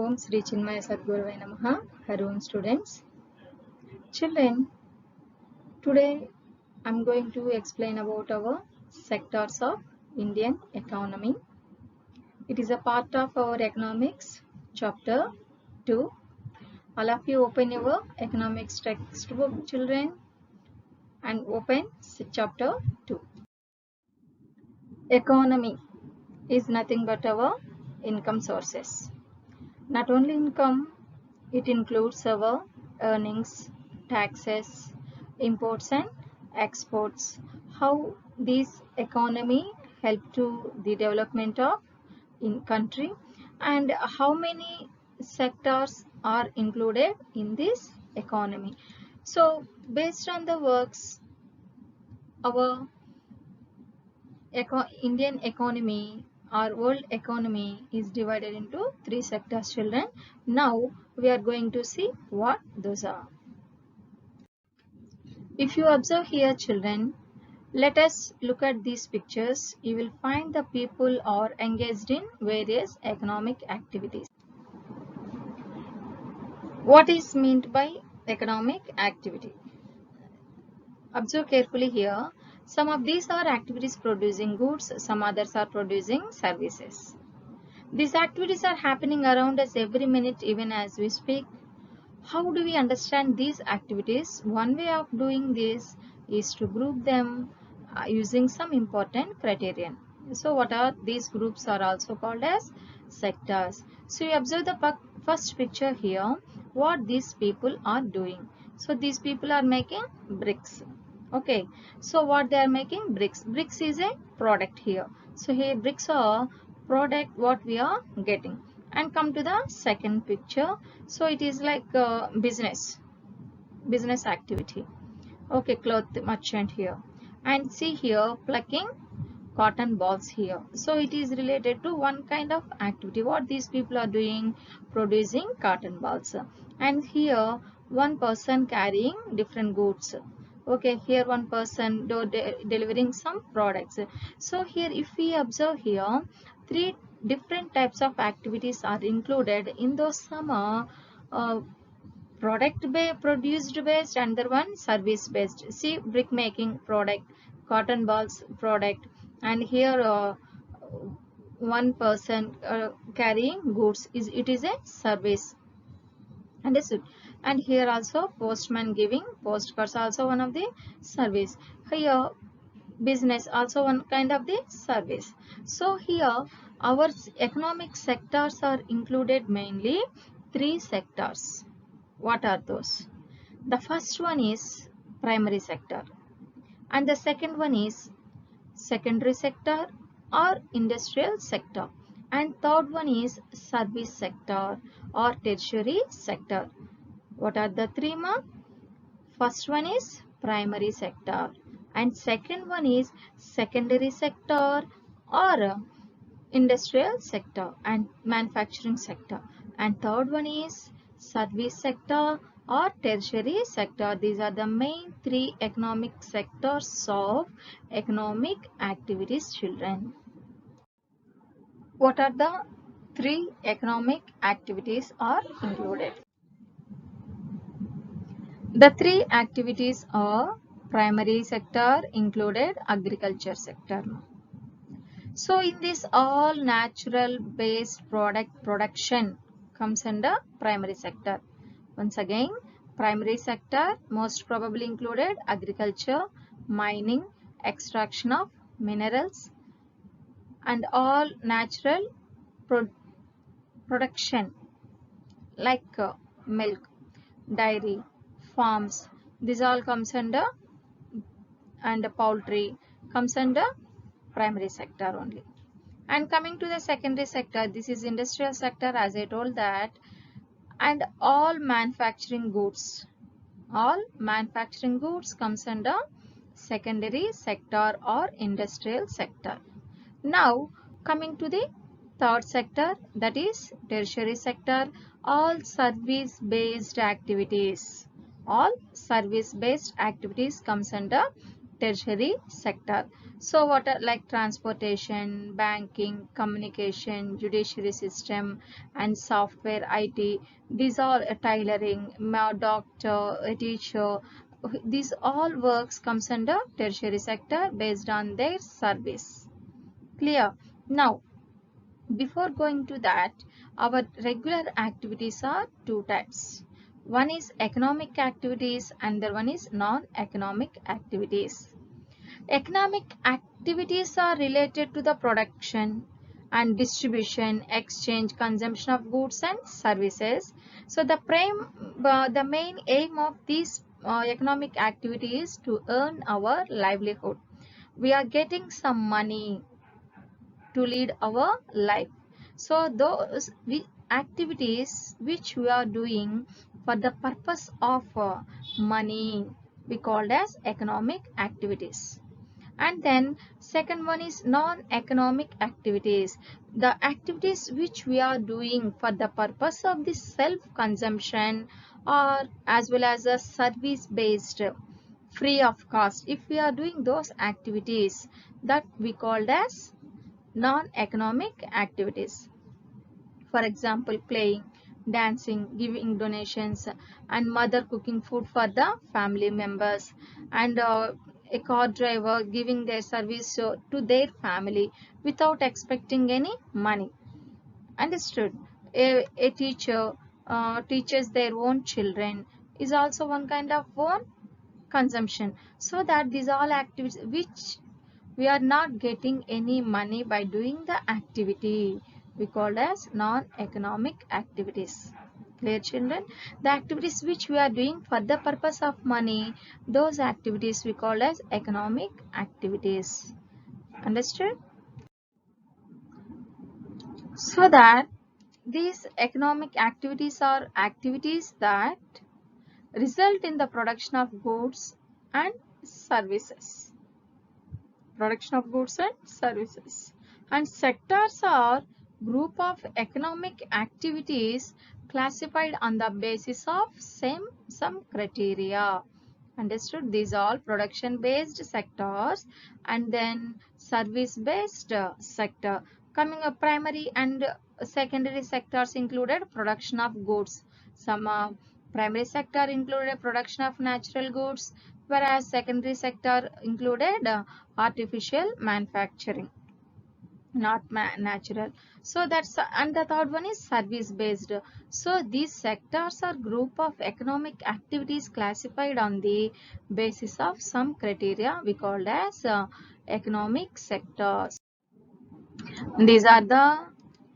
Om Sri Chinmaya Sadguruvai Namaha. Hello students. Children, today I'm going to explain about our sectors of Indian economy. It is a part of our economics chapter 2. All of you open your economics textbook, children, and open chapter 2. Economy is nothing but our income sources. Not only income, it includes our earnings, taxes, imports and exports. How this economy help to the development of in country, and how many sectors are included in this economy. So based on the works, our Indian economy or world economy is divided into three sectors, children. Now we are going to see what those are. If you observe here, children, let us look at these pictures. You will find the people are engaged in various economic activities. What is meant by economic activity? Observe carefully here. Some of these are activities producing goods, some others are producing services. These activities are happening around us every minute, even as we speak. How do we understand these activities? One way of doing this is to group them using some important criterion. So what are these groups are also called as sectors. So you observe the first picture here, what these people are doing. So these people are making bricks. Okay, so what they are making? Bricks. Bricks is a product here. So here bricks are product what we are getting. And come to the second picture. So it is like business activity. Okay, cloth merchant here. And see here plucking cotton balls here. So it is related to one kind of activity. What these people are doing? Producing cotton balls. And here one person carrying different goods. Okay, here one person delivering some products. So here if we observe here, three different types of activities are included in those some produced based, another one service based. See, brick making product, cotton balls product, and here one person carrying goods is a service. Understood? And here also postman giving postcards also one of the service. Here business also one kind of the service. So here our economic sectors are included mainly three sectors. What are those? The first one is primary sector, and the second one is secondary sector or industrial sector, and third one is service sector or tertiary sector. What are the three, ma? First one is primary sector, and second one is secondary sector or industrial sector and manufacturing sector, and third one is service sector or tertiary sector. These are the main three economic sectors of economic activities, children. What are the three economic activities are included? The three activities are primary sector included agriculture sector. So in this all natural based production comes under primary sector. Once again, primary sector most probably included agriculture, mining, extraction of minerals, and all natural production like milk, dairy, farms. This all comes under, and poultry comes under primary sector only. And coming to the secondary sector, this is industrial sector, as I told that, and all manufacturing goods comes under secondary sector or industrial sector. Now coming to the third sector, that is tertiary sector, all service based activities comes under tertiary sector. So what are like transportation, banking, communication, judiciary system, and software IT. These are tailoring, doctor, a teacher. These all works comes under tertiary sector based on their service. Clear? Now, before going to that, our regular activities are two types. One is economic activities and the one is non-economic activities. Economic activities are related to the production and distribution, exchange, consumption of goods and services. So the main aim of these economic activity is to earn our livelihood. We are getting some money to lead our life. So those activities which we are doing for the purpose of money, we called as economic activities. And then second one is non-economic activities. The activities which we are doing for the purpose of the self-consumption or as well as a service-based free of cost. If we are doing those activities, that we called as non-economic activities. For example, playing, dancing, giving donations, and mother cooking food for the family members, and a car driver giving their service to their family without expecting any money. Understood? A teacher teaches their own children is also one kind of own consumption. So that these all activities which we are not getting any money by doing the activity, we call as non-economic activities. Clear, children? The activities which we are doing for the purpose of money, those activities we call as economic activities. Understood? So that these economic activities are activities that result in the production of goods and services. Production of goods and services. And sectors are group of economic activities classified on the basis of some criteria. Understood? These are production based sectors and then service based sector. Coming up, primary and secondary sectors included production of goods. Some primary sector included production of natural goods, whereas secondary sector included artificial manufacturing, not natural. So that's and the third one is service based. So these sectors are group of economic activities classified on the basis of some criteria we called as economic sectors. These are the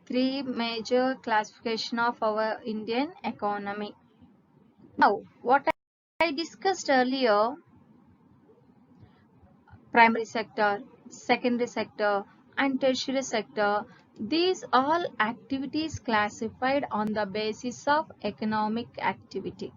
three major classification of our Indian economy. Now what I discussed earlier, primary sector, secondary sector, and tertiary sector, these all activities classified on the basis of economic activity.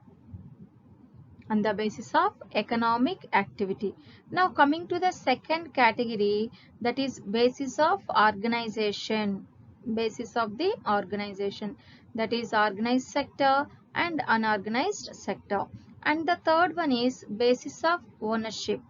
On the basis of economic activity. Now coming to the second category, that is basis of organization. Basis of the organization, that is organized sector and unorganized sector. And the third one is basis of ownership.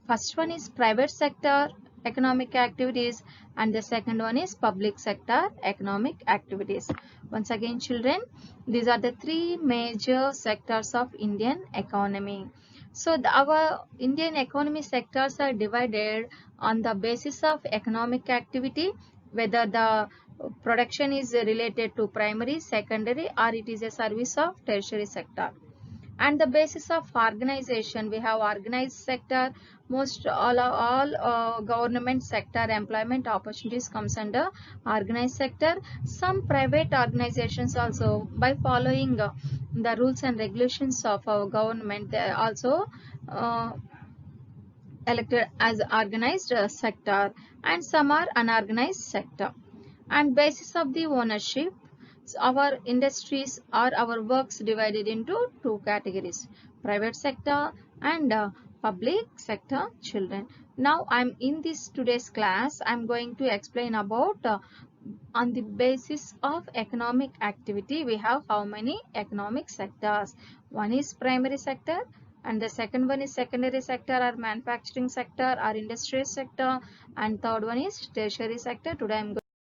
First one is private sector economic activities and the second one is public sector economic activities. Once again, children, these are the three major sectors of Indian economy. So our Indian economy sectors are divided on the basis of economic activity, whether the production is related to primary, secondary, or it is a service of tertiary sector. And the basis of organization, we have organized sector. Most all government sector employment opportunities comes under organized sector. Some private organizations also, by following the rules and regulations of our government, they are also elected as organized sector, and some are unorganized sector. And basis of the ownership, our industries or our works divided into two categories, private sector and public sector, children. Now I'm in this today's class, I'm going to explain about on the basis of economic activity we have how many economic sectors. One is primary sector, And the second one is secondary sector or manufacturing sector or industrial sector, and third one is tertiary sector. Today I am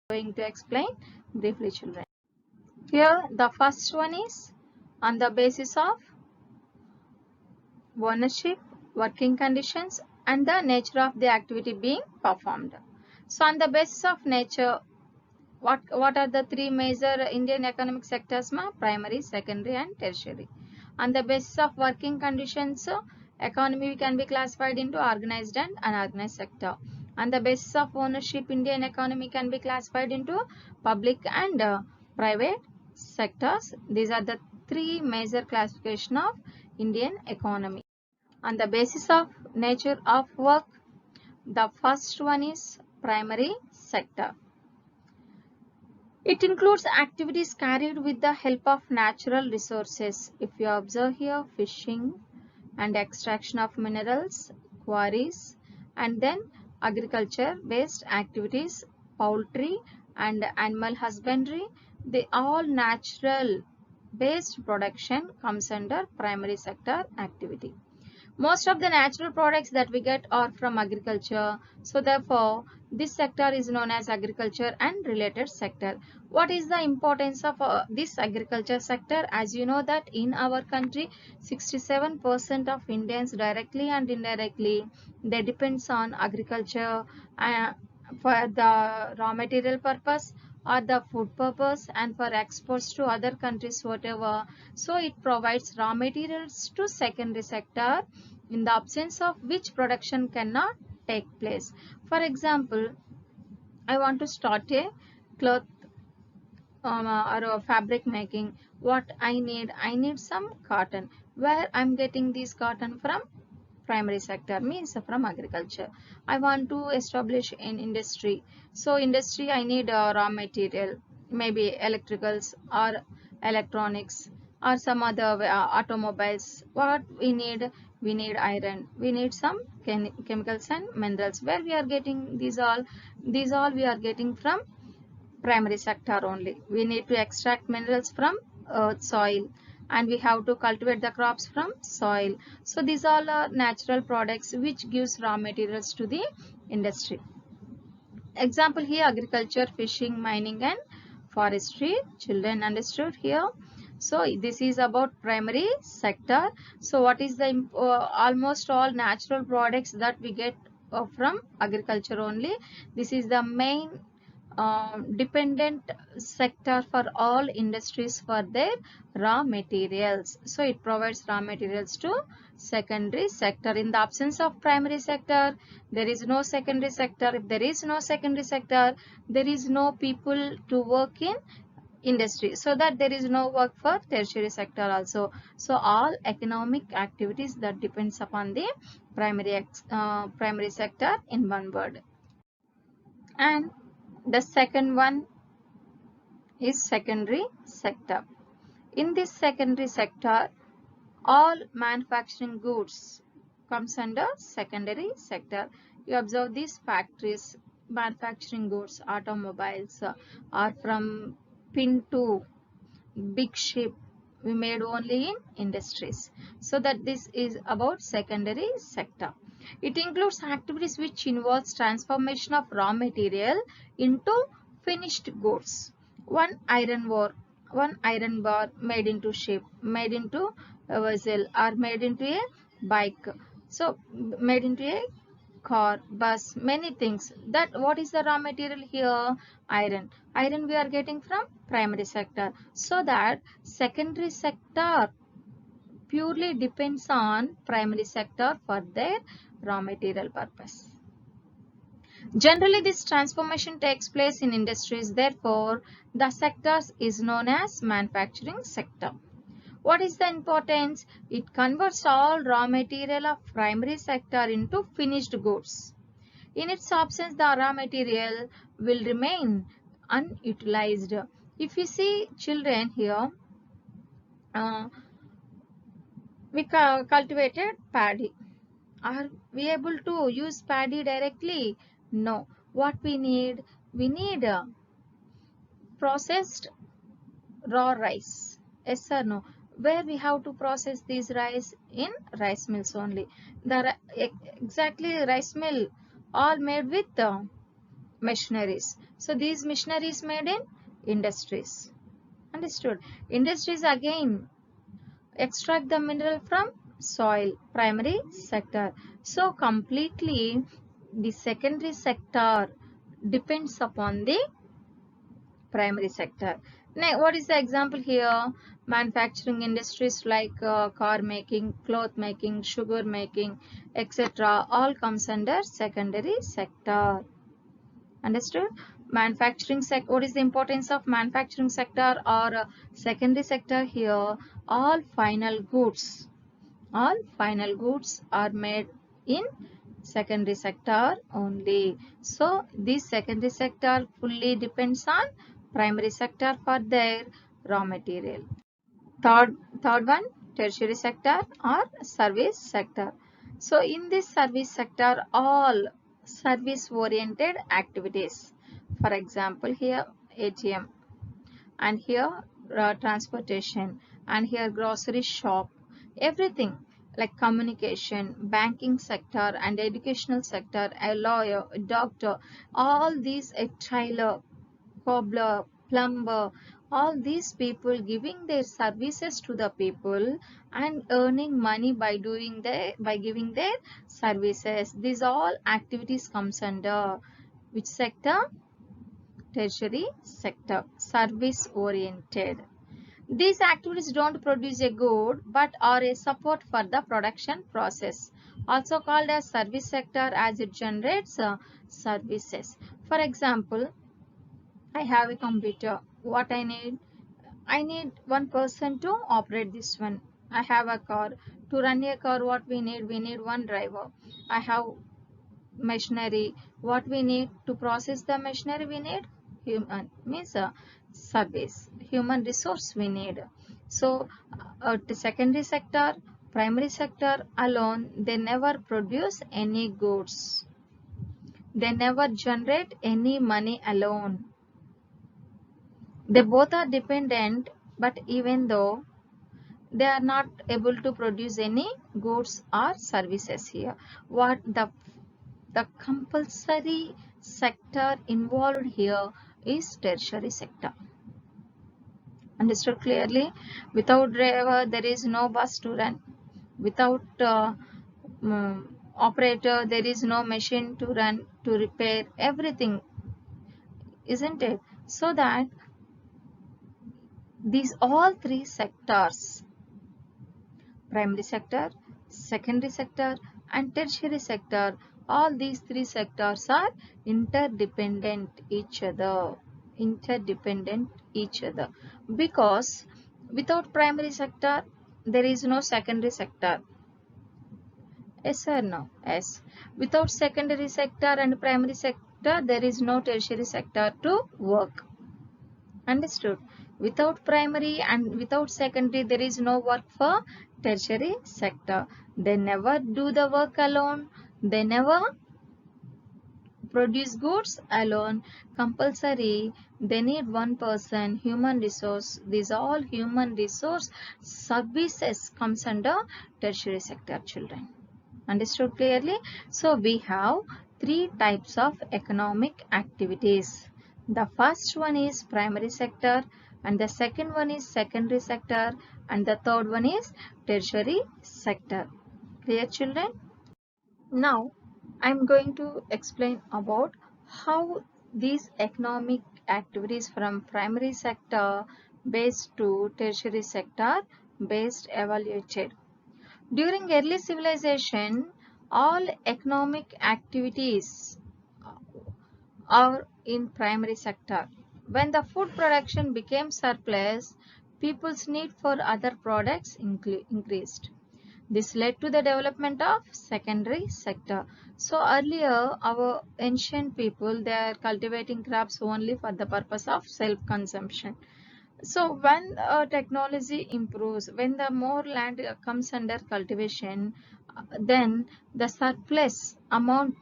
going to explain briefly, children. Here the first one is on the basis of ownership, working conditions, and the nature of the activity being performed. So on the basis of nature, what are the three major Indian economic sectors? Primary, secondary, and tertiary. On the basis of working conditions, economy can be classified into organized and unorganized sector. On the basis of ownership, Indian economy can be classified into public and private sectors. These are the three major classification of Indian economy. On the basis of nature of work, the first one is primary sector. It includes activities carried with the help of natural resources. If you observe here, fishing and extraction of minerals, quarries, and then agriculture based activities, poultry and animal husbandry, they all natural based production comes under primary sector activity. Most of the natural products that we get are from agriculture. So therefore, this sector is known as agriculture and related sector. What is the importance of this agriculture sector? As you know that in our country, 67% of Indians directly and indirectly, they depends on agriculture for the raw material purpose or the food purpose and for exports to other countries, whatever. So it provides raw materials to secondary sector, in the absence of which production cannot take place. For example, I want to start a cloth or a fabric making. What I need some cotton. Where I'm getting this cotton from? Primary sector, means from agriculture. I want to establish an industry. So industry, I need raw material, maybe electricals or electronics or some other automobiles. What we need? We need iron. We need some chemicals and minerals. Where we are getting these all? These all we are getting from primary sector only. We need to extract minerals from earth, soil, and we have to cultivate the crops from soil. So these all are natural products which gives raw materials to the industry. Example here, agriculture, fishing, mining and forestry. Children understood here? So this is about primary sector. So what is the almost all natural products that we get from agriculture only. This is the main dependent sector for all industries for their raw materials. So it provides raw materials to secondary sector. In the absence of primary sector, there is no secondary sector. If there is no secondary sector, there is no people to work in industry, so that there is no work for tertiary sector also. So all economic activities that depends upon the primary sector in one word. And the second one is secondary sector. In this secondary sector, all manufacturing goods comes under secondary sector. You observe these factories, manufacturing goods, automobiles are from pin to big ship, we made only in industries. So that this is about secondary sector. It includes activities which involves transformation of raw material into finished goods. One iron bar made into ship, made into a vessel, or made into a bike. So made into a car, bus, many things. That what is the raw material here? Iron. Iron we are getting from primary sector. So that secondary sector purely depends on primary sector for their raw material purpose. Generally, this transformation takes place in industries. Therefore, the sectors is known as manufacturing sector. What is the importance? It converts all raw material of primary sector into finished goods. In its absence, the raw material will remain unutilized. If you see children here, we cultivated paddy. Are we able to use paddy directly? No. What we need? We need processed raw rice. Yes or no? where we have to process these rice in rice mills only. The exactly rice mill all made with machineries. So these machineries made in industries. Understood? Industries again extract the mineral from soil, primary sector. So completely the secondary sector depends upon the primary sector. Now, what is the example here? Manufacturing industries like car making, cloth making, sugar making, etc. all comes under secondary sector. Understood? Manufacturing sector. What is the importance of manufacturing sector or secondary sector here? All final goods. All final goods are made in secondary sector only. So this secondary sector fully depends on primary sector for their raw material. Third one, tertiary sector or service sector. So in this service sector, all service oriented activities. For example, here ATM, and here transportation, and here grocery shop, everything like communication, banking sector and educational sector, a lawyer, a doctor, all these, a tailor, cobbler, plumber, all these people giving their services to the people and earning money by giving their services. These all activities comes under which sector? Tertiary sector, service oriented. These activities don't produce a good but are a support for the production process, also called as service sector, as it generates services. For example, I have a computer. What I need? I need one person to operate this one. I have a car. To run a car, what we need? We need one driver. I have machinery. What we need to process the machinery? We need human, means service, human resource we need. So the secondary sector, primary sector alone, they never produce any goods. They never generate any money alone. They both are dependent, but even though they are not able to produce any goods or services here, what the compulsory sector involved here is tertiary sector. Understood clearly? Without driver, there is no bus to run. Without operator, there is no machine to run, to repair everything, isn't it? So that these all three sectors, primary sector, secondary sector and tertiary sector, all these three sectors are interdependent each other, because without primary sector there is no secondary sector. Yes or no? Yes. Without secondary sector and primary sector there is no tertiary sector to work. Understood? Without primary and without secondary, there is no work for tertiary sector. They never do the work alone. They never produce goods alone. Compulsory, they need one person, human resource. These all human resource services comes under tertiary sector, children. Understood clearly? So we have three types of economic activities. The first one is primary sector, and the second one is secondary sector, and the third one is tertiary sector. Clear, children? Now I am going to explain about how these economic activities from primary sector based to tertiary sector based evaluated. During early civilization, all economic activities are in primary sector. When the food production became surplus, people's need for other products increased. This led to the development of secondary sector. So earlier, our ancient people, they are cultivating crops only for the purpose of self-consumption. So when technology improves, when the more land comes under cultivation, then the surplus amount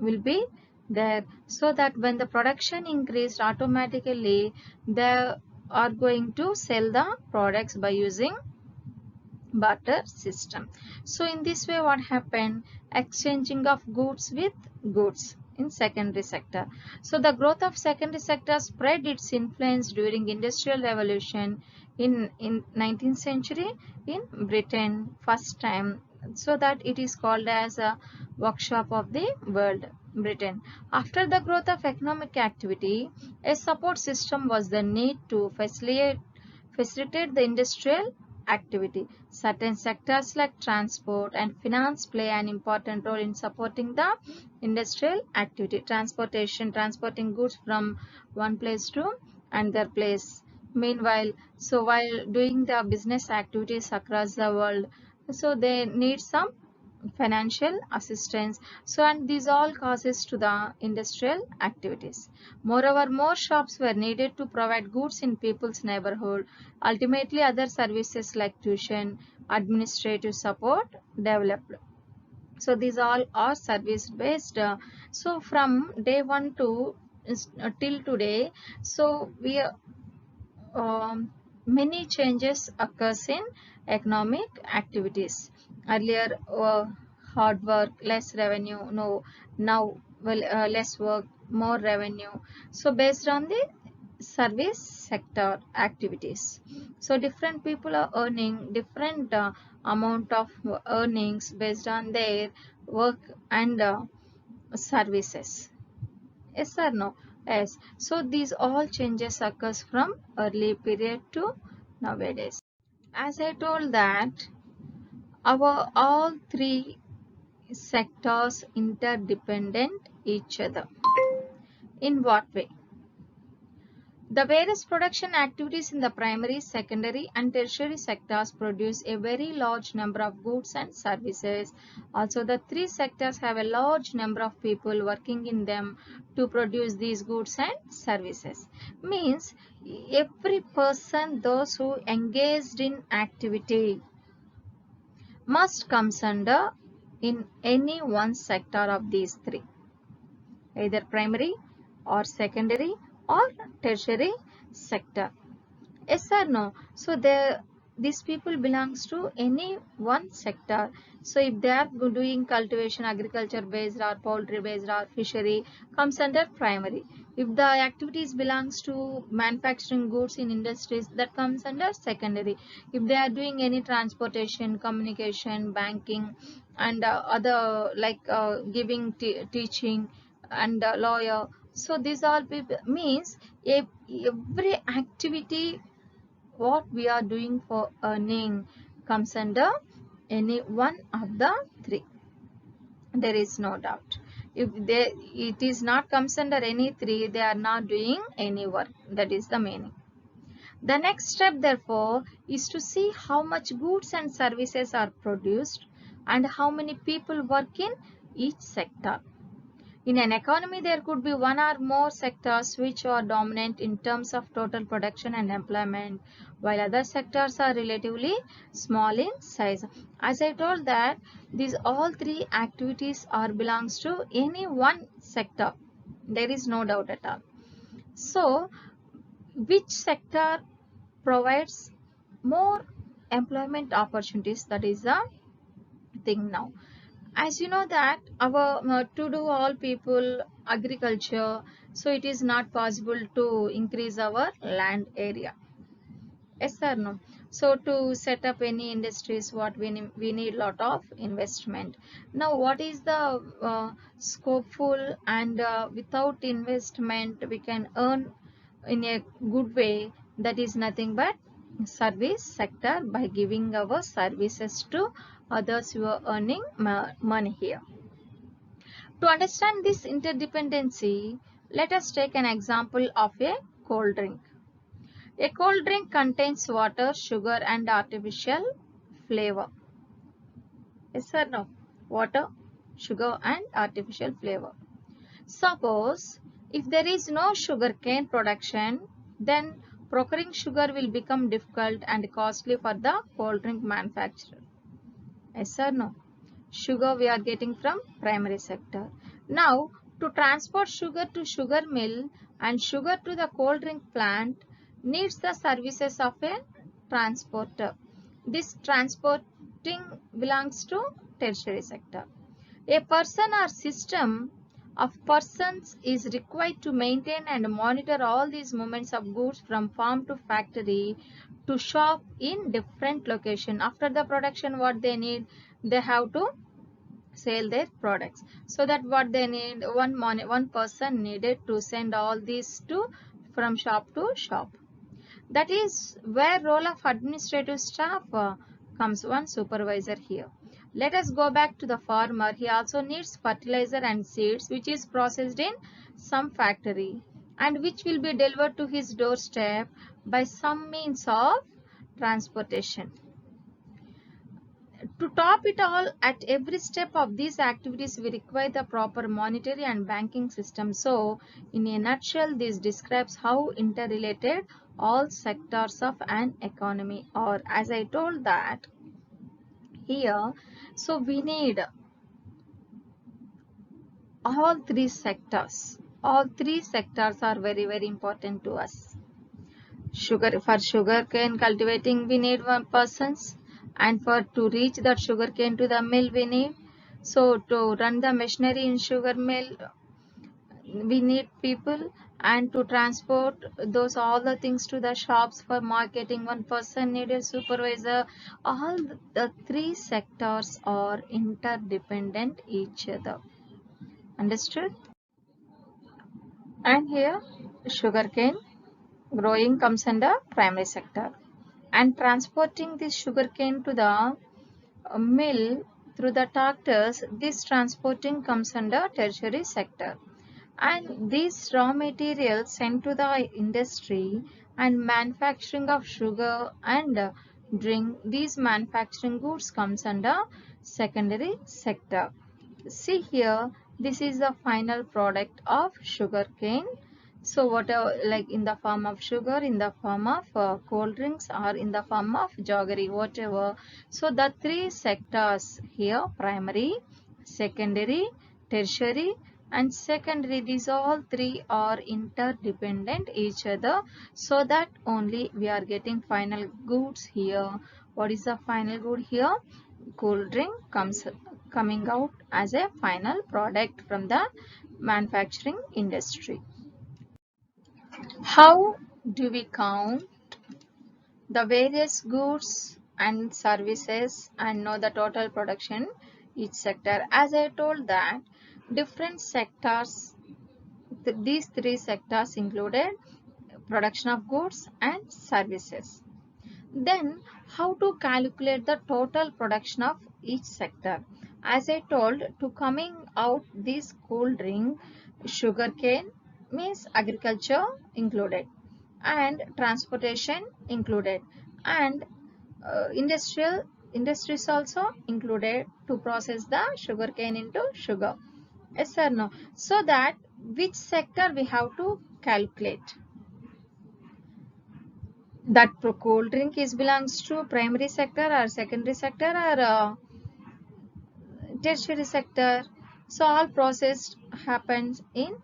will be there, so that when the production increased, automatically the are going to sell the products by using barter system. So in this way, what happened? Exchanging of goods with goods in secondary sector. So the growth of secondary sector spread its influence during industrial revolution in 19th century in Britain first time, so that it is called as a workshop of the world, Britain. After the growth of economic activity, a support system was the need to facilitate the industrial activity. Certain sectors like transport and finance play an important role in supporting the industrial activity. Transporting goods from one place to another place. Meanwhile, so while doing the business activities across the world, so they need some financial assistance. So and these all causes to the industrial activities. Moreover, more shops were needed to provide goods in people's neighborhood. Ultimately, other services like tuition, administrative support developed. So these all are service based. So from day one to till today, so we many changes occurs in economic activities. Earlier, hard work, less revenue. No, now less work, more revenue. So based on the service sector activities. So different people are earning different amount of earnings based on their work and services. Yes or no? Yes. So these all changes occurs from early period to nowadays. As I told that our all three sectors interdependent each other. In what way? The various production activities in the primary, secondary and tertiary sectors produce a very large number of goods and services. Also, the three sectors have a large number of people working in them to produce these goods and services. Means every person, those who engaged in activity, must comes under in any one sector of these three, either primary or secondary or tertiary sector. Yes or no? So these people belongs to any one sector. So if they are doing cultivation, agriculture based or poultry based or fishery, comes under primary. If the activities belongs to manufacturing goods in industries, that comes under secondary. If they are doing any transportation, communication, banking and other like giving teaching and lawyer, so these all people means every activity what we are doing for earning comes under any one of the three. There is no doubt. If it is not comes under any three, they are not doing any work. That is the meaning. The next step, therefore, is to see how much goods and services are produced and how many people work in each sector. In an economy, there could be one or more sectors which are dominant in terms of total production and employment, while other sectors are relatively small in size. As I told that these all three activities are belongs to any one sector. There is no doubt at all. So, which sector provides more employment opportunities? That is the thing now. As you know that our to do all people agriculture, so it is not possible to increase our land area. Yes or no? So to set up any industries, what we need lot of investment. Now what is the scopeful and without investment we can earn in a good way? That is nothing but service sector, by giving our services to others who are earning money here. To understand this interdependency, let us take an example of a cold drink. A cold drink contains water, sugar and artificial flavor. Yes or no? Water, sugar and artificial flavor. Suppose if there is no sugarcane production, then procuring sugar will become difficult and costly for the cold drink manufacturer. Yes or no? Sugar we are getting from primary sector. Now to transport sugar to sugar mill and sugar to the cold drink plant, needs the services of a transporter. This transporting belongs to tertiary sector. A person or system of persons is required to maintain and monitor all these movements of goods from farm to factory to shop in different location. After the production, what they need, they have to sell their products. So that what they need, one person needed to send all these to from shop to shop. That is where role of administrative staff comes, one supervisor here. Let us go back to the farmer. He also needs fertilizer and seeds which is processed in some factory and which will be delivered to his doorstep by some means of transportation. To top it all, at every step of these activities, we require the proper monetary and banking system. So, in a nutshell, this describes how interrelated all sectors of an economy are. As I told that here, so we need all three sectors. All three sectors are very, very important to us. For sugarcane cultivating, we need one persons, and for to reach that sugarcane to the mill, we need. So to run the machinery in sugar mill, we need people, and to transport those all the things to the shops for marketing, one person needed supervisor. All the three sectors are interdependent each other. Understood? And here sugarcane growing comes under primary sector, and transporting this sugarcane to the mill through the tractors, this transporting comes under tertiary sector. And these raw materials sent to the industry and manufacturing of sugar and drink, these manufacturing goods comes under secondary sector. See here, this is the final product of sugarcane. So whatever, like in the form of sugar, in the form of cold drinks, or in the form of jaggery, whatever. So the three sectors here, primary, secondary, tertiary and secondary, these all three are interdependent each other, so that only we are getting final goods here. What is the final good here? Cold drink coming out as a final product from the manufacturing industry. How do we count the various goods and services and know the total production each sector? As I told that different sectors, these three sectors included production of goods and services. Then how to calculate the total production of each sector? As I told, to coming out this cool drink, sugarcane means agriculture included and transportation included, and industries also included to process the sugarcane into sugar. Yes or no? So that which sector we have to calculate? That cold drink is belongs to primary sector or secondary sector or tertiary sector. So all processed happens in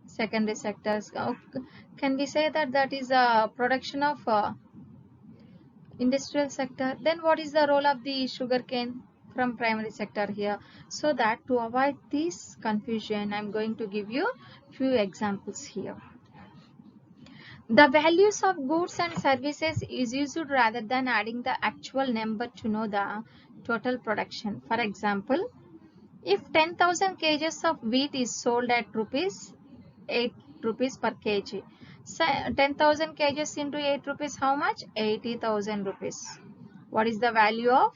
secondary sectors. Can we say that that is a production of industrial sector? Then what is the role of the sugarcane from primary sector here? So that to avoid this confusion, I'm going to give you few examples here. The values of goods and services is used rather than adding the actual number to know the total production. For example, if 10,000 kgs of wheat is sold at ₹8 per kg, so 10,000 kgs into 8 rupees, how much? 80,000 rupees. What is the value of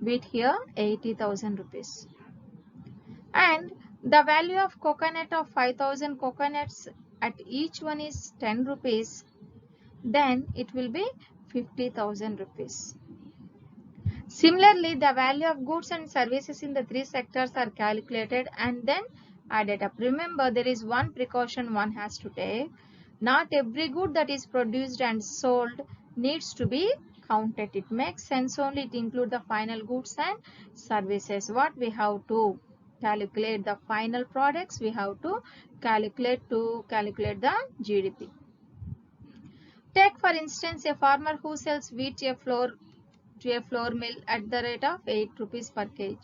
wheat here? 80,000 rupees. And the value of coconut of 5,000 coconuts at each one is 10 rupees, then it will be 50,000 rupees. Similarly, the value of goods and services in the three sectors are calculated and then added up. Remember, there is one precaution one has to take. Not every good that is produced and sold needs to be counted. It makes sense only to include the final goods and services. What we have to calculate the final products, we have to calculate the GDP. Take for instance a farmer who sells wheat to a flour mill at the rate of 8 rupees per kg.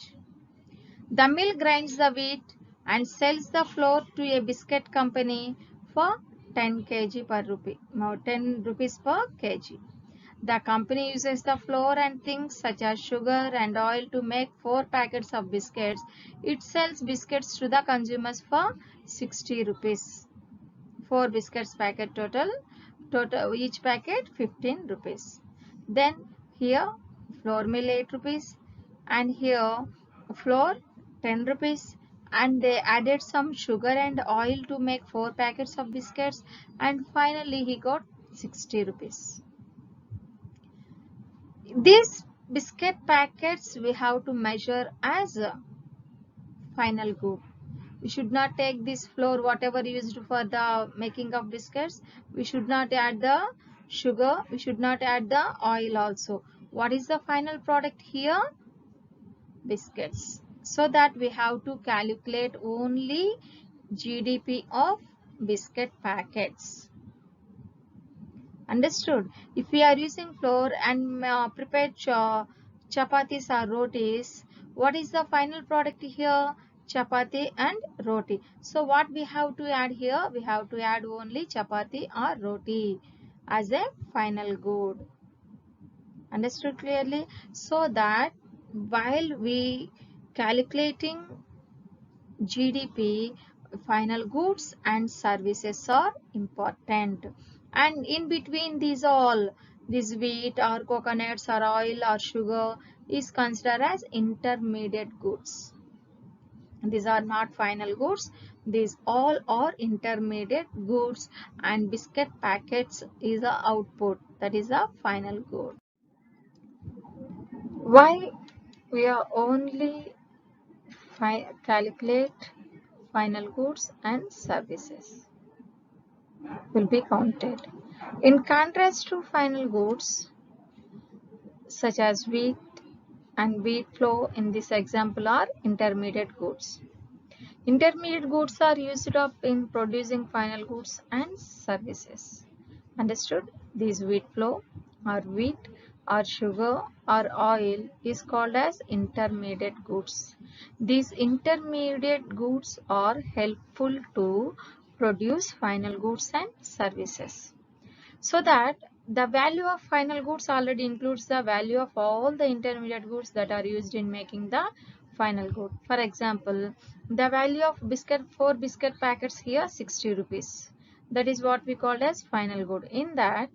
The mill grinds the wheat and sells the flour to a biscuit company for 10 rupees per kg. The company uses the flour and things such as sugar and oil to make 4 packets of biscuits. It sells biscuits to the consumers for 60 rupees. 4 biscuits packet total each packet 15 rupees. Then here flour mill 8 rupees and here flour 10 rupees, and they added some sugar and oil to make 4 packets of biscuits, and finally he got 60 rupees. These biscuit packets we have to measure as a final good. We should not take this flour whatever used for the making of biscuits. We should not add the sugar. We should not add the oil also. What is the final product here? Biscuits. So that we have to calculate only GDP of biscuit packets. Understood? If we are using flour and prepared chapatis or rotis, what is the final product here? Chapati and roti. So what we have to add here? We have to add only chapati or roti as a final good. Understood clearly? So that while we calculating GDP, final goods and services are important, and in between these all, this wheat or coconuts or oil or sugar is considered as intermediate goods. These are not final goods, these all are intermediate goods, and biscuit packets is a output, that is a final good. Why we are only calculate final goods and services will be counted. In contrast to final goods such as wheat and wheat flour in this example are intermediate goods. Intermediate goods are used up in producing final goods and services. Understood? These wheat flour or wheat or sugar or oil is called as intermediate goods. These intermediate goods are helpful to produce final goods and services. So that the value of final goods already includes the value of all the intermediate goods that are used in making the final good. For example, the value of 4 biscuit packets here 60 rupees. That is what we call as final good. In that,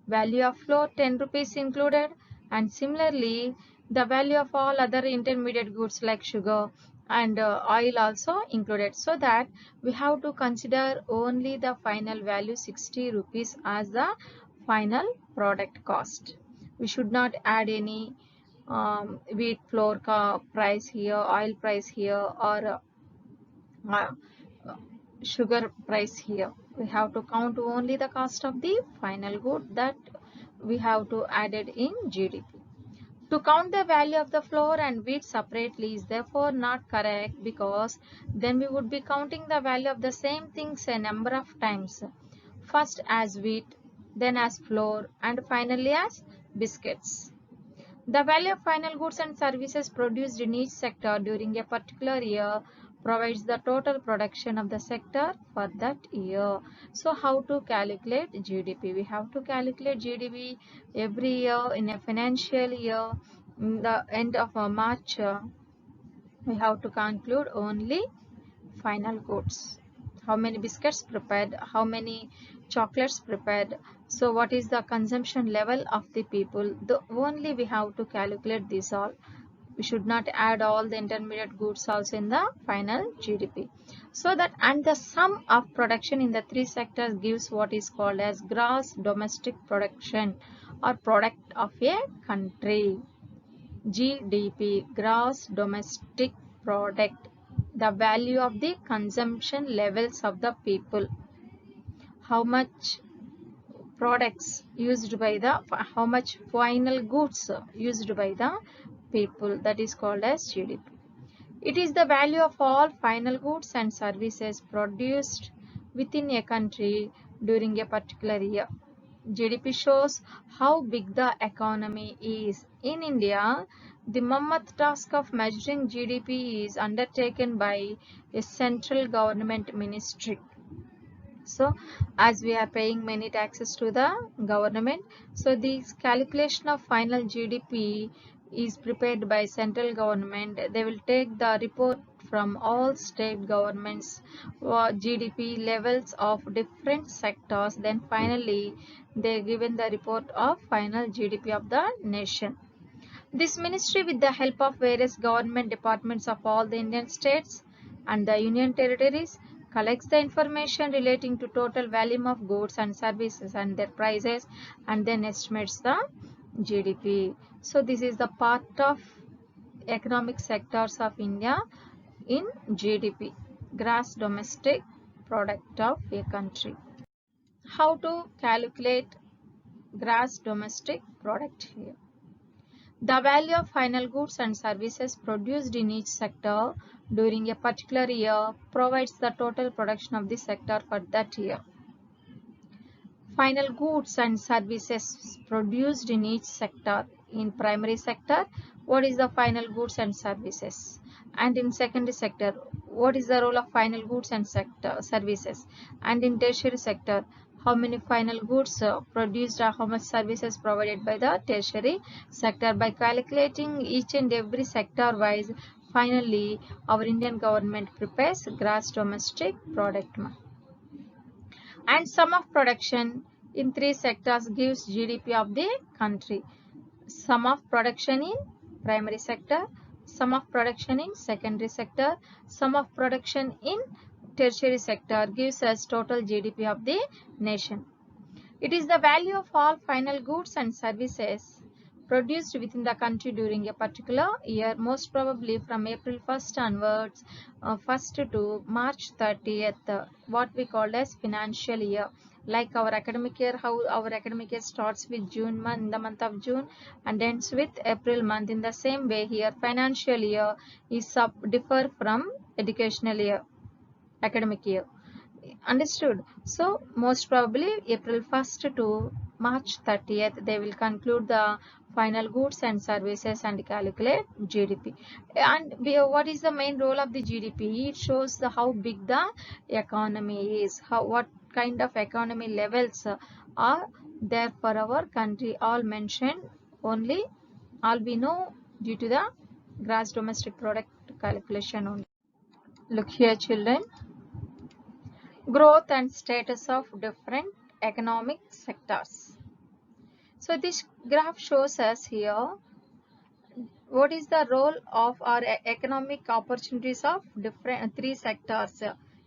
value of flour 10 rupees included, and similarly the value of all other intermediate goods like sugar and oil also included, so that we have to consider only the final value 60 rupees as the final product cost. We should not add any wheat flour price here, oil price here, or uh, sugar price here. We have to count only the cost of the final good that we have to add it in GDP. To count the value of the flour and wheat separately is therefore not correct, because then we would be counting the value of the same things a number of times. First as wheat, then as flour, and finally as biscuits. The value of final goods and services produced in each sector during a particular year provides the total production of the sector for that year. So how to calculate GDP? We have to calculate GDP every year in a financial year. In the end of March, we have to conclude only final goods. How many biscuits prepared, how many chocolates prepared, so what is the consumption level of the people. Only we have to calculate this all. We should not add all the intermediate goods also in the final GDP. So that, and the sum of production in the three sectors gives what is called as gross domestic production or product of a country. GDP, gross domestic product, the value of the consumption levels of the people. How much products used by the, how much final goods used by the people, that is called as GDP. It is the value of all final goods and services produced within a country during a particular year. GDP shows how big the economy is. In India, the mammoth task of measuring GDP is undertaken by a central government ministry. So, as we are paying many taxes to the government, so this calculation of final GDP is prepared by central government. They will take the report from all state governments GDP levels of different sectors. Then finally, they given the report of final GDP of the nation. This ministry, with the help of various government departments of all the Indian states and the union territories, collects the information relating to total volume of goods and services and their prices, and then estimates the GDP. So this is the part of economic sectors of India in GDP, gross domestic product of a country. How to calculate gross domestic product here? The value of final goods and services produced in each sector during a particular year provides the total production of the sector for that year. Final goods and services produced in each sector. In primary sector, what is the final goods and services? And in secondary sector, what is the role of final goods and services? And in tertiary sector, how many final goods produced or how much services provided by the tertiary sector? By calculating each and every sector wise, finally our Indian government prepares gross domestic product. And sum of production in three sectors gives GDP of the country. Sum of production in primary sector, sum of production in secondary sector, sum of production in tertiary sector gives us total GDP of the nation. It is the value of all final goods and services produced within the country during a particular year, most probably from April 1st onwards, 1st to March 30th, what we call as financial year. Like our academic year, how our academic year starts with June month, in the month of June, and ends with April month. In the same way here, financial year is differ from educational year, academic year. Understood? So most probably April 1st to March 30th, they will conclude the final goods and services and calculate GDP. And what is the main role of the GDP? It shows how big the economy is, what kind of economy levels are there for our country. All mentioned only, all we know due to the gross domestic product calculation only. Look here, children. Growth and status of different economic sectors. So this graph shows us here what is the role of our economic opportunities of different three sectors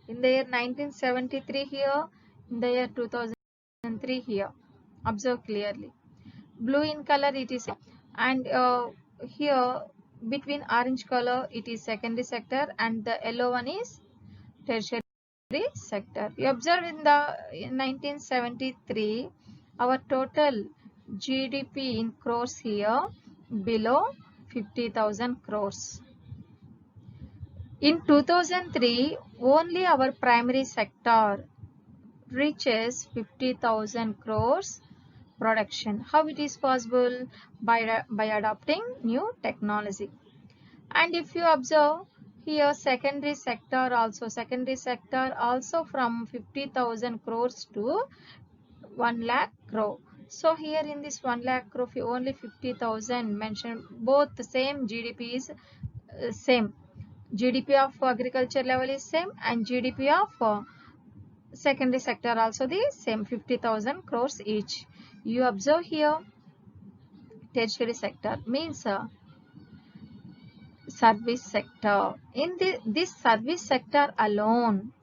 in the year 1973 here, in the year 2003 here. Observe clearly. Blue in color it is, and here between orange color it is secondary sector and the yellow one is tertiary sector. We observe in the 1973 our total GDP in crores here below 50,000 crores. In 2003 only our primary sector reaches 50,000 crores production. How it is possible? By adopting new technology. And if you observe here, secondary sector also from 50,000 crores to 1 lakh crore. So here in this 1 lakh crore only 50,000 mentioned, both the same GDP is same. GDP of agriculture level is same and GDP of secondary sector also the same, 50,000 crores each. You observe here tertiary sector means service sector. In this service sector alone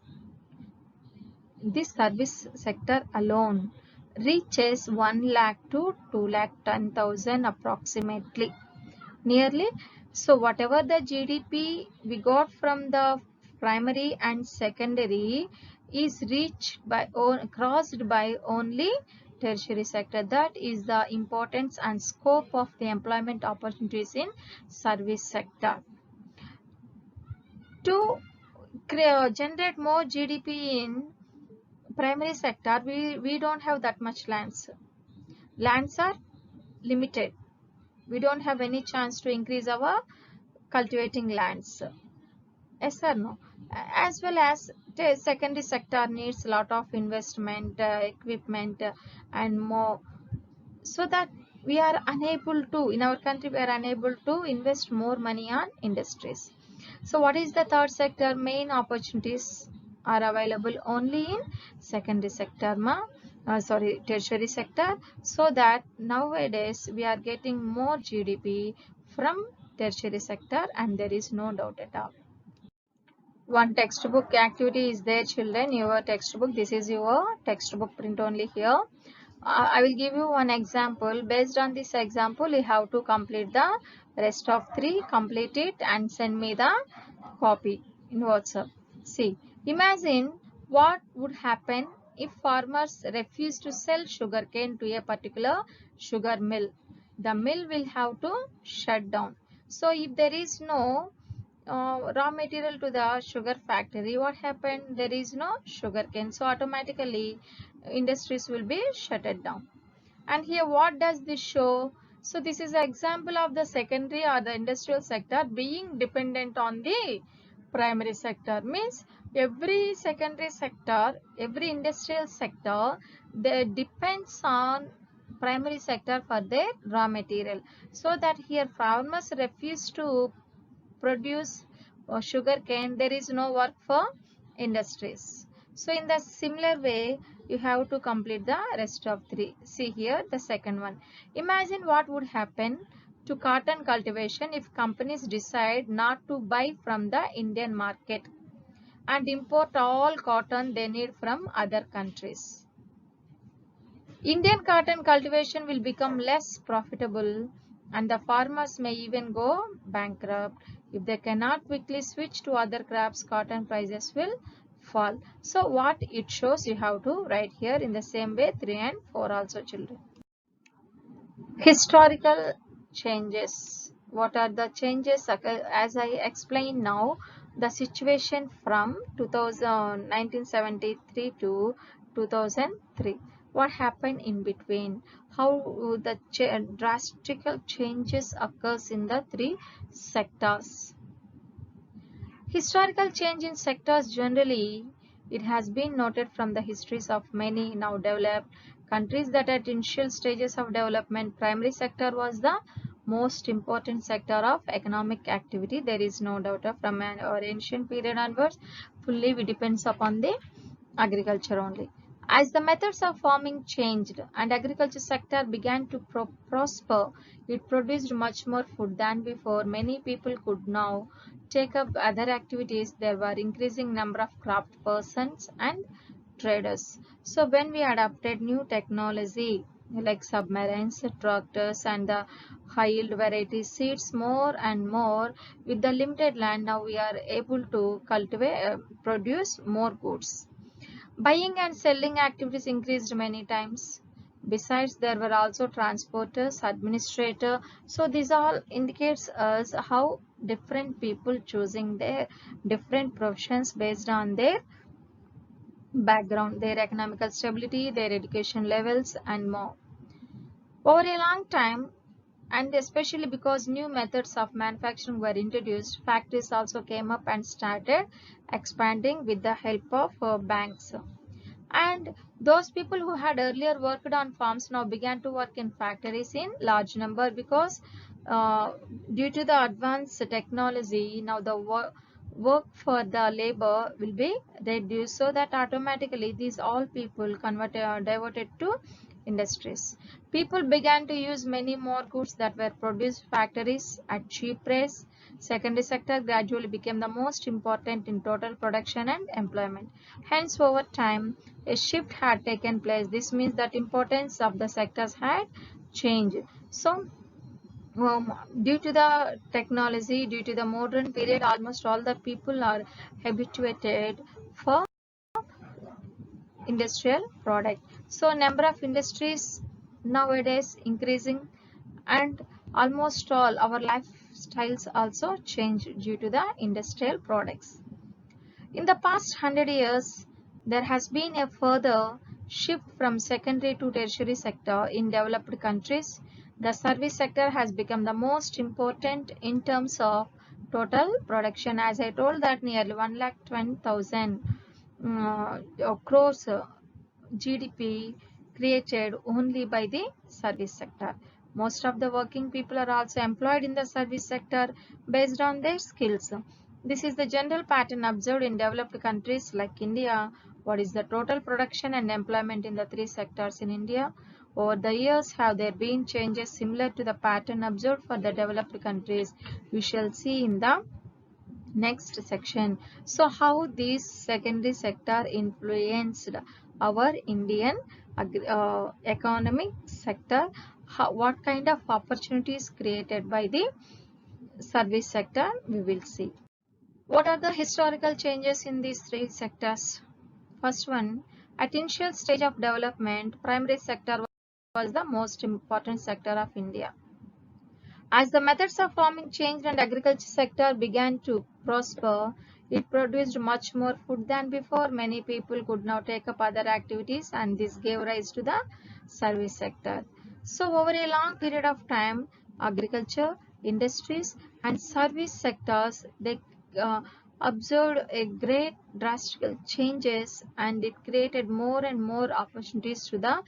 reaches 1 lakh to 2 lakh 10,000 approximately, nearly. So whatever the GDP we got from the primary and secondary is reached by crossed by only tertiary sector. That is the importance and scope of the employment opportunities in service sector. To generate more GDP in primary sector, we don't have that much lands. Lands are limited. We don't have any chance to increase our cultivating lands. Yes or no? As well as the secondary sector needs a lot of investment, equipment, and more, so that we are unable to, in our country, we are unable to invest more money on industries. So what is the third sector? Main opportunities are available only in secondary sector, tertiary sector, so that nowadays we are getting more GDP from tertiary sector, and there is no doubt at all. One textbook activity is there, children. Your textbook, this is your textbook print only here. I will give you one example. Based on this example, you have to complete the rest of three. Complete it and send me the copy in WhatsApp. See, imagine what would happen if farmers refuse to sell sugarcane to a particular sugar mill. The mill will have to shut down. So if there is no raw material to the sugar factory, what happened? There is no sugarcane, so automatically industries will be shut down. And here what does this show? So this is an example of the secondary or the industrial sector being dependent on the primary sector. Means every secondary sector, every industrial sector, they depends on primary sector for their raw material. So that here farmers refuse to produce sugar cane, there is no work for industries. So in the similar way, you have to complete the rest of three. See here the second one. Imagine what would happen to cotton cultivation if companies decide not to buy from the Indian market and import all cotton they need from other countries. Indian cotton cultivation will become less profitable, and the farmers may even go bankrupt. If they cannot quickly switch to other crops, cotton prices will fall. So what it shows, you have to write here in the same way 3 and 4 also, children. Historical changes. What are the changes? As I explained now, the situation from 1973 to 2003. What happened in between? How the drastic changes occurs in the three sectors. Historical change in sectors generally, it has been noted from the histories of many now developed countries that at initial stages of development, primary sector was the most important sector of economic activity. There is no doubt of from our ancient period onwards, fully we depends upon the agriculture only. As the methods of farming changed and agriculture sector began to prosper, it produced much more food than before. Many people could now take up other activities. There were increasing number of craft persons and traders. So when we adopted new technology like submarines, tractors, and the high yield variety seeds more and more, with the limited land, now we are able to cultivate, produce more goods. Buying and selling activities increased many times. Besides, there were also transporters, administrator. So this all indicates us how different people choosing their different professions based on their background, their economical stability, their education levels, and more. Over a long time, and especially because new methods of manufacturing were introduced, factories also came up and started expanding with the help of banks. And those people who had earlier worked on farms now began to work in factories in large number, because due to the advanced technology, now the work for the labor will be reduced, so that automatically these all people diverted to industries. People began to use many more goods that were produced factories at cheap price. Secondary sector gradually became the most important in total production and employment. Hence, over time, a shift had taken place. This means that importance of the sectors had changed. So, due to the technology, due to the modern period, almost all the people are habituated for industrial product. So number of industries nowadays increasing, and almost all our lifestyles also change due to the industrial products. In the past 100 years, there has been a further shift from secondary to tertiary sector in developed countries. The service sector has become the most important in terms of total production. As I told that nearly 1,20,000 crores GDP created only by the service sector. Most of the working people are also employed in the service sector based on their skills. This is the general pattern observed in developed countries like India. What is the total production and employment in the three sectors in India? Over the years, have there been changes similar to the pattern observed for the developed countries? We shall see in the next section. So how this secondary sector influenced our Indian economic sector, what kind of opportunities created by the service sector, we will see. What are the historical changes in these three sectors? First one, at initial stage of development, primary sector was the most important sector of India. As the methods of farming changed and agriculture sector began to prosper, it produced much more food than before. Many people could now take up other activities, and this gave rise to the service sector. So over a long period of time, agriculture, industries and service sectors, they observed a great drastic changes, and it created more and more opportunities to the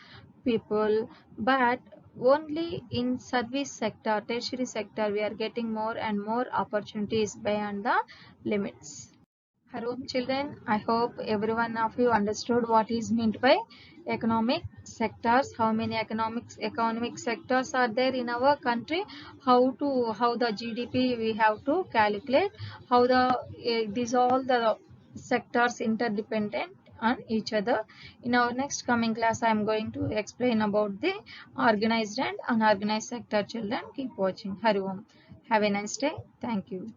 people. But only in service sector, tertiary sector, we are getting more and more opportunities beyond the limits. Hello children, I hope every one of you understood what is meant by economic sectors, how many economic sectors are there in our country, how the GDP we have to calculate, how these all the sectors interdependent on each other. In our next coming class, I am going to explain about the organized and unorganized sector. Children, keep watching. Hari Om. Have a nice day. Thank you.